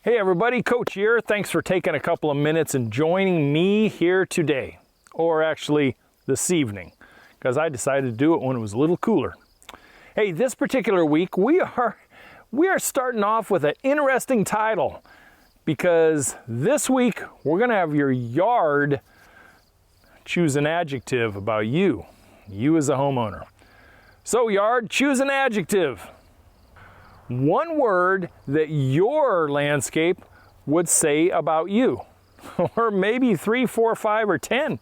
Hey everybody, Coach here. Thanks for taking a couple of minutes and joining me here today, or actually this evening, because I decided to do it when it was a little cooler. Hey, this particular week we are starting off with an interesting title, because this week we're going to have your yard choose an adjective about you as a homeowner. So yard, choose an adjective. One word that your landscape would say about you, or maybe 3, 4, 5, or 10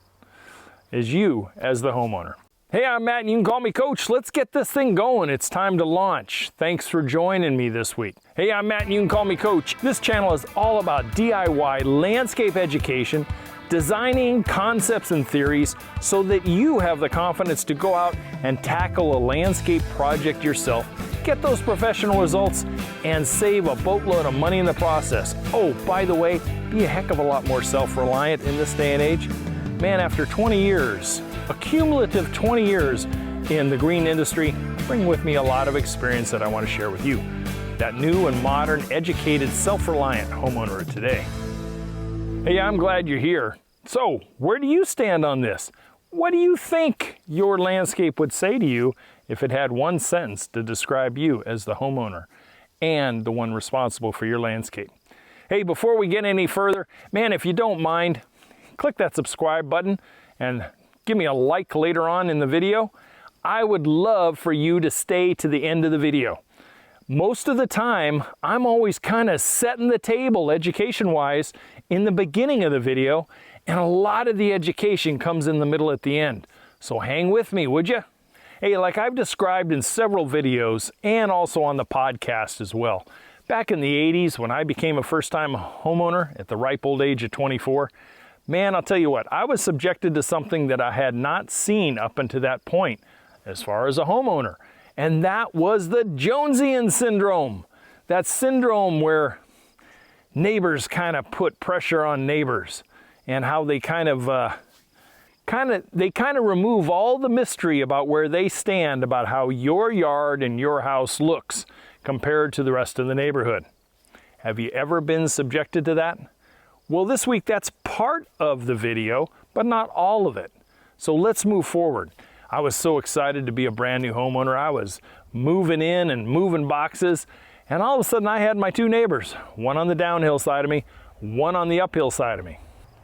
is you as the homeowner. Hey, I'm Matt and you can call me Coach. Let's get this thing going. It's time to launch. Thanks for joining me this week. Hey, I'm Matt and you can call me Coach. This channel is all about DIY landscape education, designing concepts and theories so that you have the confidence to go out and tackle a landscape project yourself, get those professional results, and save a boatload of money in the process. Oh, by the way, be a heck of a lot more self-reliant in this day and age. Man, after 20 years, a cumulative 20 years in the green industry, I bring with me a lot of experience that I want to share with you. That new and modern, educated, self-reliant homeowner today. Hey, I'm glad you're here. So, where do you stand on this? What do you think your landscape would say to you if it had one sentence to describe you as the homeowner and the one responsible for your landscape? Hey, before we get any further, man, if you don't mind, click that subscribe button and give me a like later on in the video. I would love for you to stay to the end of the video. Most of the time, I'm always kind of setting the table education-wise in the beginning of the video, and a lot of the education comes in the middle at the end. So hang with me, would you? Hey, like I've described in several videos and also on the podcast as well, back in the 80s when I became a first-time homeowner at the ripe old age of 24, man, I'll tell you what, I was subjected to something that I had not seen up until that point as far as a homeowner. And that was the Jonesian syndrome. That syndrome where neighbors kind of put pressure on neighbors and how they kind of remove all the mystery about where they stand about how your yard and your house looks compared to the rest of the neighborhood. Have you ever been subjected to that? Well, this week that's part of the video, but not all of it. So let's move forward. I was so excited to be a brand new homeowner. I was moving in and moving boxes, and all of a sudden I had my two neighbors, one on the downhill side of me, one on the uphill side of me.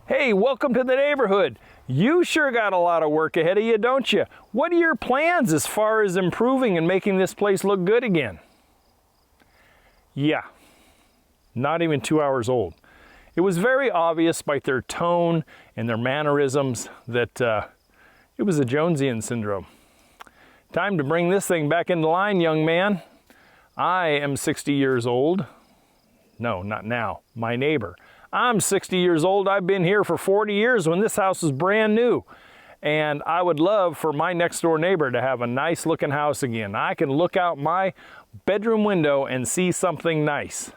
Hey, welcome to the neighborhood. You sure got a lot of work ahead of you, don't you? What are your plans as far as improving and making this place look good again? Yeah, not even 2 hours old. It was very obvious by their tone and their mannerisms that it was a Jonesian syndrome. Time to bring this thing back into line, young man. I am 60 years old. No, not now, my neighbor. I'm 60 years old. I've been here for 40 years when this house was brand new. And I would love for my next door neighbor to have a nice looking house again. I can look out my bedroom window and see something nice.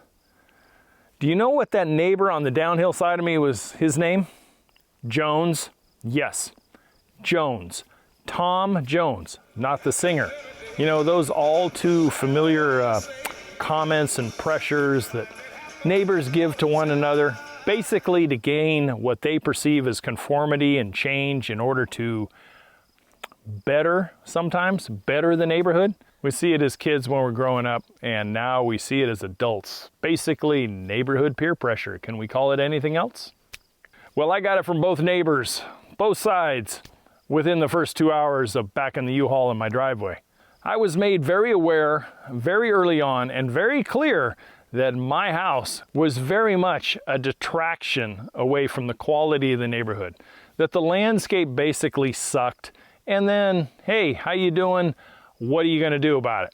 Do you know what that neighbor on the downhill side of me was, his name? Jones. Yes, Jones. Tom Jones, not the singer. You know, those all too familiar comments and pressures that neighbors give to one another, basically to gain what they perceive as conformity and change in order to sometimes better the neighborhood. We see it as kids when we're growing up, and now we see it as adults. Basically, neighborhood peer pressure. Can we call it anything else? Well, I got it from both neighbors, both sides, within the first 2 hours of backing the U-Haul in my driveway. I was made very aware, very early on, and very clear that my house was very much a detraction away from the quality of the neighborhood. That the landscape basically sucked, and then, hey, how you doing? What are you going to do about it?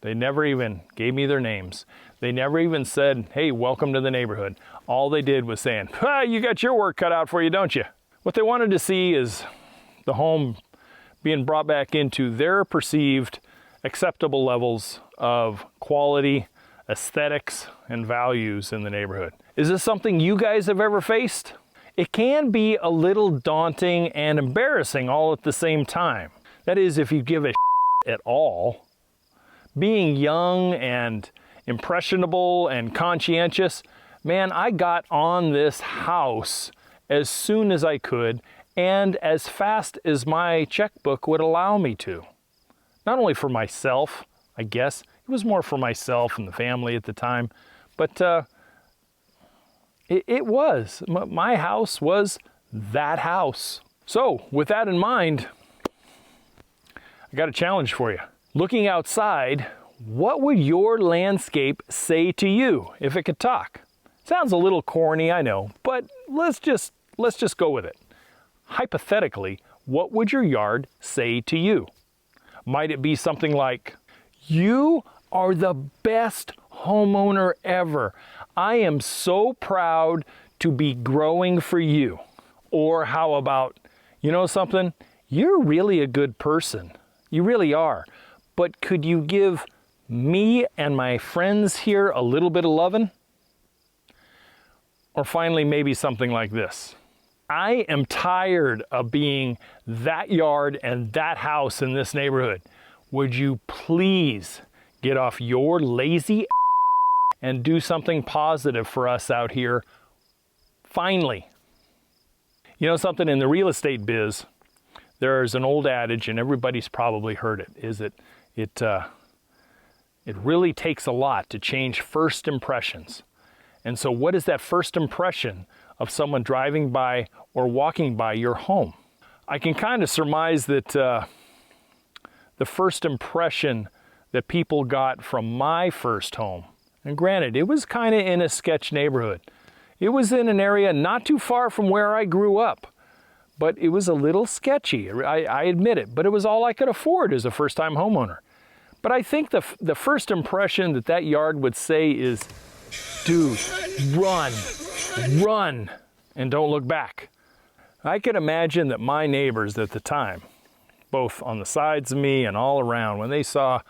They never even gave me their names. They never even said, hey, welcome to the neighborhood. All they did was saying, you got your work cut out for you, don't you? What they wanted to see is the home being brought back into their perceived acceptable levels of quality, aesthetics, and values in the neighborhood. Is this something you guys have ever faced? It can be a little daunting and embarrassing all at the same time. That is, if you give a at all. Being young and impressionable and conscientious, Man, I got on this house as soon as I could and as fast as my checkbook would allow me to. Not only for myself, I guess. It was more for myself and the family at the time, but it was. My house was that house. So, with that in mind, I got a challenge for you. Looking outside, what would your landscape say to you if it could talk? Sounds a little corny, I know, but let's just go with it. Hypothetically, what would your yard say to you? Might it be something like, "You are the best homeowner ever. I am so proud to be growing for you." Or how about, "You know something? You're really a good person. You really are. But could you give me and my friends here a little bit of loving?" Or finally, maybe something like this. "I am tired of being that yard and that house in this neighborhood. Would you please get off your lazy and do something positive for us out here finally?" You know something, in the real estate biz, there's an old adage, and everybody's probably heard it, is that it really takes a lot to change first impressions. And so what is that first impression of someone driving by or walking by your home? I can kind of surmise that the first impression that people got from my first home, and granted, it was kind of in a sketch neighborhood. It was in an area not too far from where I grew up, but it was a little sketchy. I admit it, but it was all I could afford as a first-time homeowner. But I think the first impression that yard would say is, "Dude, run, and don't look back." I could imagine that my neighbors at the time, both on the sides of me and all around, when they saw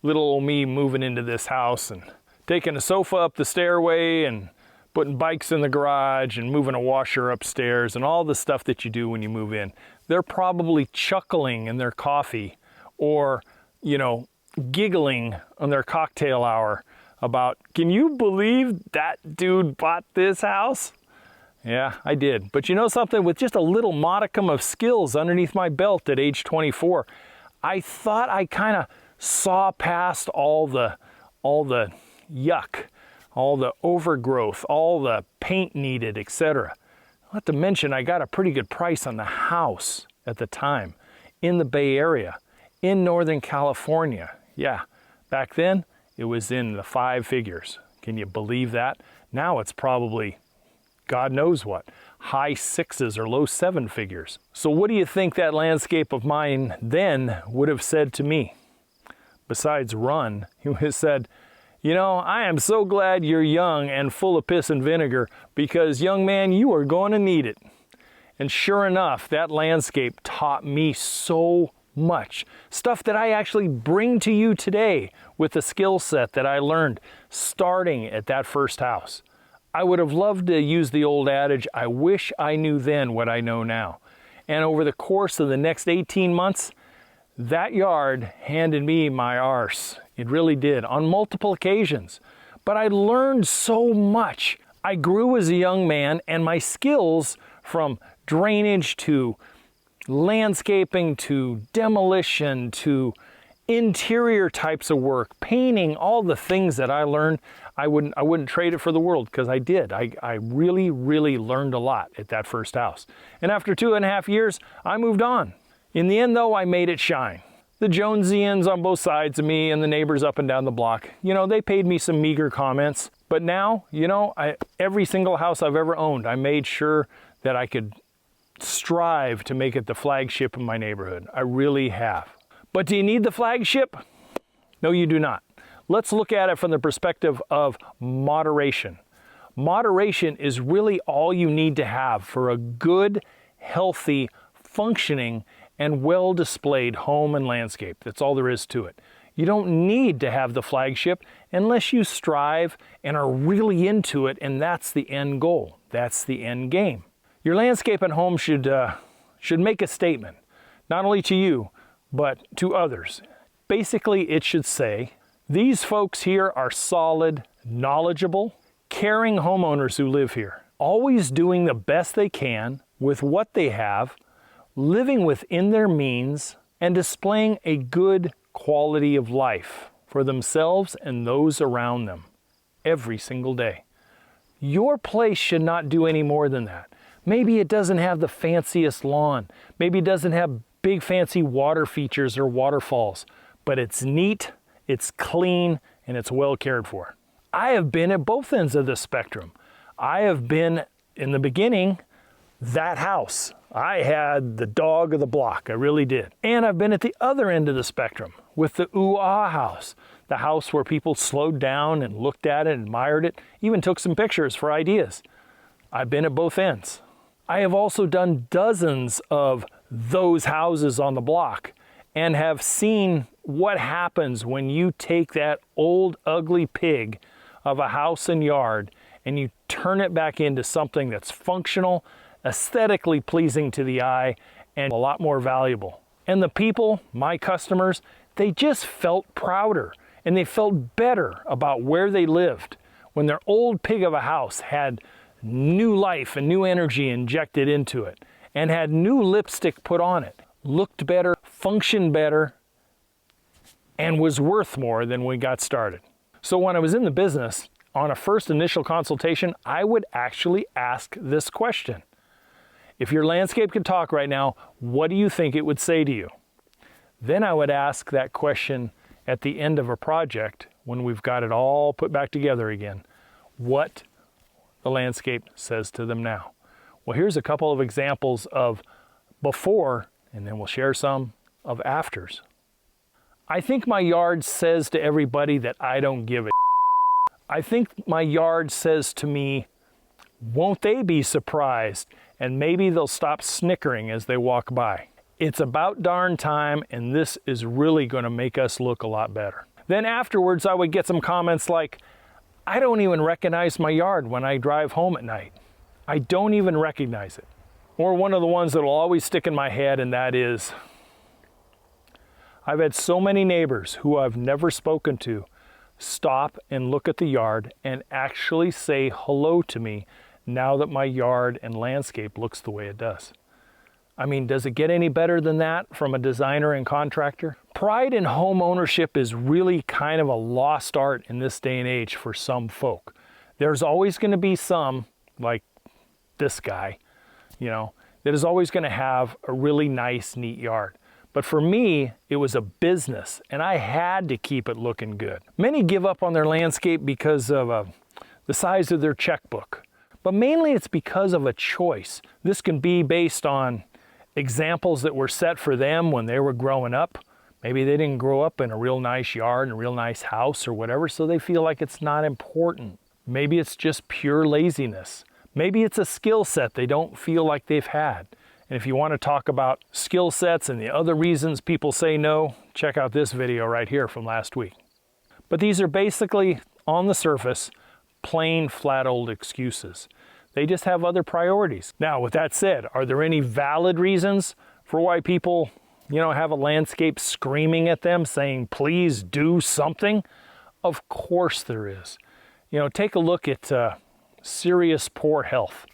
little old me moving into this house and taking a sofa up the stairway and putting bikes in the garage and moving a washer upstairs and all the stuff that you do when you move in, they're probably chuckling in their coffee or, giggling on their cocktail hour about, "Can you believe that dude bought this house?" Yeah, I did. But you know something? With just a little modicum of skills underneath my belt at age 24, I thought I kind of saw past all the yuck, all the overgrowth, all the paint needed, etc. Not to mention, I got a pretty good price on the house at the time in the Bay Area, in Northern California. Yeah, back then it was in the 5 figures. Can you believe that? Now it's probably, God knows what, high 6s or low 7 figures. So what do you think that landscape of mine then would have said to me? Besides run, he would have said, "I am so glad you're young and full of piss and vinegar, because, young man, you are going to need it." And sure enough, that landscape taught me so much. Stuff that I actually bring to you today with the skill set that I learned starting at that first house. I would have loved to use the old adage, "I wish I knew then what I know now." And over the course of the next 18 months, that yard handed me my arse. It really did, on multiple occasions. But I learned so much. I grew as a young man, and my skills from drainage to landscaping to demolition to interior types of work, painting, all the things that I learned, I wouldn't trade it for the world, because I did. I really, really learned a lot at that first house. And after 2.5 years, I moved on. In the end, though, I made it shine. The Jonesians on both sides of me and the neighbors up and down the block, they paid me some meager comments. But now, every single house I've ever owned, I made sure that I could strive to make it the flagship in my neighborhood. I really have. But do you need the flagship? No, you do not. Let's look at it from the perspective of moderation. Moderation is really all you need to have for a good, healthy, functioning, and well-displayed home and landscape. That's all there is to it. You don't need to have the flagship unless you strive and are really into it, and that's the end goal. That's the end game. Your landscape at home should make a statement, not only to you, but to others. Basically, it should say, "These folks here are solid, knowledgeable, caring homeowners who live here, always doing the best they can with what they have, living within their means, and displaying a good quality of life for themselves and those around them every single day. Your place should not do any more than that. Maybe it doesn't have the fanciest lawn. Maybe it doesn't have big fancy water features or waterfalls, but it's neat, it's clean, and it's well cared for. I have been at both ends of the spectrum. I have been, in the beginning, that house. I had the dog of the block, I really did. And I've been at the other end of the spectrum with the ooh-ah house, the house where people slowed down and looked at it, admired it, even took some pictures for ideas. I've been at both ends. I have also done dozens of those houses on the block and have seen what happens when you take that old ugly pig of a house and yard and you turn it back into something that's functional, aesthetically pleasing to the eye, and a lot more valuable. And the people, my customers, they just felt prouder and they felt better about where they lived when their old pig of a house had new life and new energy injected into it and had new lipstick put on it, looked better, functioned better, and was worth more than when we got started. So when I was in the business, on a first initial consultation, I would actually ask this question. If your landscape could talk right now, what do you think it would say to you? Then I would ask that question at the end of a project when we've got it all put back together again. What the landscape says to them now. Well, here's a couple of examples of before, and then we'll share some of afters. I think my yard says to everybody that I don't give a I think my yard says to me, won't they be surprised? And maybe they'll stop snickering as they walk by. It's about darn time, and this is really going to make us look a lot better. Then afterwards, I would get some comments like, I don't even recognize my yard when I drive home at night. I don't even recognize it. Or one of the ones that will always stick in my head, and that is, I've had so many neighbors who I've never spoken to stop and look at the yard and actually say hello to me now that my yard and landscape looks the way it does. I mean, does it get any better than that from a designer and contractor? Pride in home ownership is really kind of a lost art in this day and age for some folk. There's always going to be some, like this guy, that is always going to have a really nice, neat yard. But for me, it was a business, and I had to keep it looking good. Many give up on their landscape because of the size of their checkbook, but mainly it's because of a choice. This can be based on examples that were set for them when they were growing up. Maybe they didn't grow up in a real nice yard and a real nice house or whatever, so they feel like it's not important. Maybe it's just pure laziness. Maybe it's a skill set they don't feel like they've had. And if you want to talk about skill sets and the other reasons people say no, check out this video right here from last week. But these are basically, on the surface, plain, flat old excuses. They just have other priorities. Now, with that said, are there any valid reasons for why people, have a landscape screaming at them saying, please do something? Of course there is. Take a look at serious poor health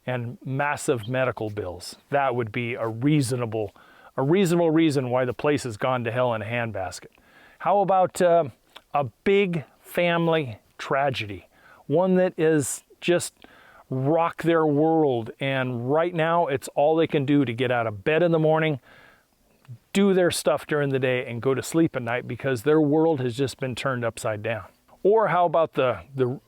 and massive medical bills. That would be a reasonable reason why the place has gone to hell in a handbasket. How about a big family tragedy? One that is just rock their world, and right now it's all they can do to get out of bed in the morning, do their stuff during the day, and go to sleep at night because their world has just been turned upside down. Or how about the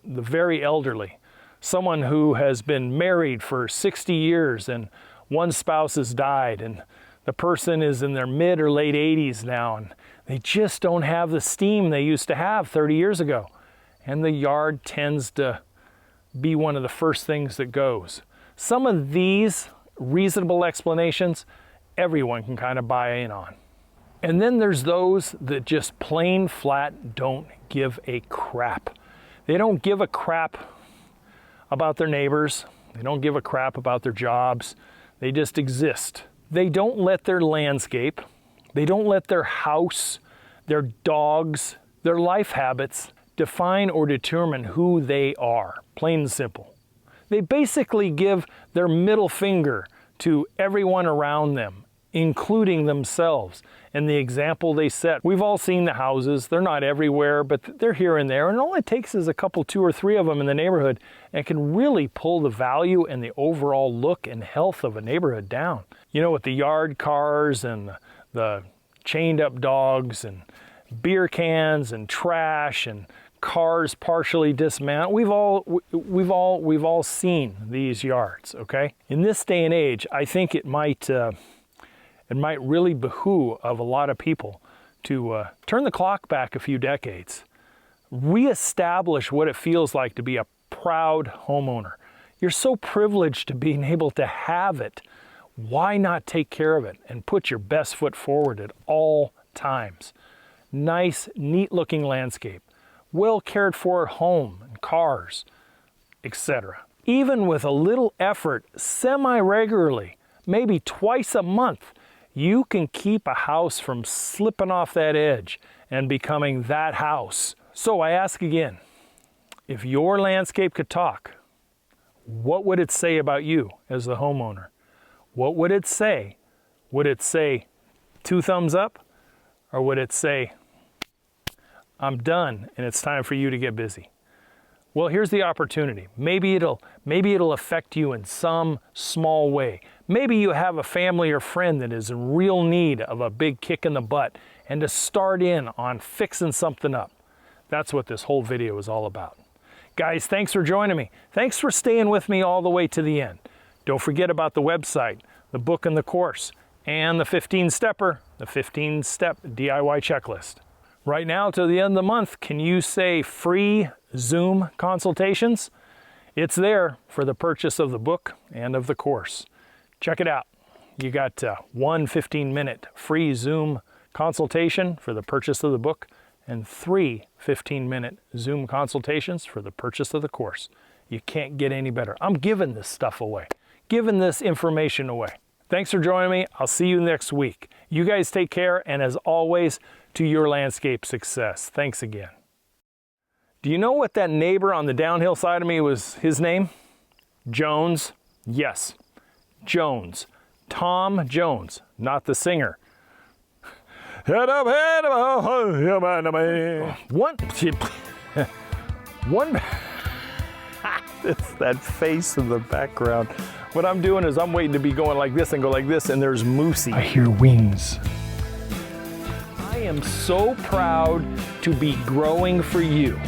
very elderly? Someone who has been married for 60 years and one spouse has died and the person is in their mid or late 80s now and they just don't have the steam they used to have 30 years ago. And the yard tends to be one of the first things that goes. Some of these reasonable explanations, everyone can kind of buy in on. And then there's those that just plain flat don't give a crap. They don't give a crap about their neighbors. They don't give a crap about their jobs. They just exist. They don't let their landscape, they don't let their house, their dogs, their life habits define or determine who they are, plain and simple. They basically give their middle finger to everyone around them, including themselves, and the example they set. We've all seen the houses. They're not everywhere, but they're here and there, and all it takes is a couple, 2 or 3 of them in the neighborhood, and can really pull the value and the overall look and health of a neighborhood down. You know, with the yard cars and the chained up dogs and beer cans and trash and cars partially dismantled. We've all seen these yards, okay? In this day and age, I think it might really behoove of a lot of people to turn the clock back a few decades, reestablish what it feels like to be a proud homeowner. You're so privileged to being able to have it. Why not take care of it and put your best foot forward at all times? Nice, neat looking landscape, well cared for home and cars, etc. Even with a little effort, semi-regularly, maybe twice a month, you can keep a house from slipping off that edge and becoming that house. So I ask again, if your landscape could talk, what would it say about you as the homeowner? What would it say? Would it say 2 thumbs up? Or would it say, I'm done and it's time for you to get busy? Well, here's the opportunity. Maybe it'll affect you in some small way. Maybe you have a family or friend that is in real need of a big kick in the butt and to start in on fixing something up. That's what this whole video is all about. Guys, thanks for joining me. Thanks for staying with me all the way to the end. Don't forget about the website, the book and the course, and the 15-stepper, the 15-step DIY checklist. Right now, till the end of the month, can you say free Zoom consultations? It's there for the purchase of the book and of the course. Check it out. You got 1 15-minute free Zoom consultation for the purchase of the book and 3 15-minute Zoom consultations for the purchase of the course. You can't get any better. I'm giving this stuff away, giving this information away. Thanks for joining me. I'll see you next week. You guys take care, and as always, to your landscape success. Thanks again. Do you know what that neighbor on the downhill side of me was, his name? Jones. Yes, Jones. Tom Jones, not the singer. One it's that face in the background. What I'm doing is I'm waiting to be going like this and go like this, and there's Moosey. I hear wings. I am so proud to be growing for you.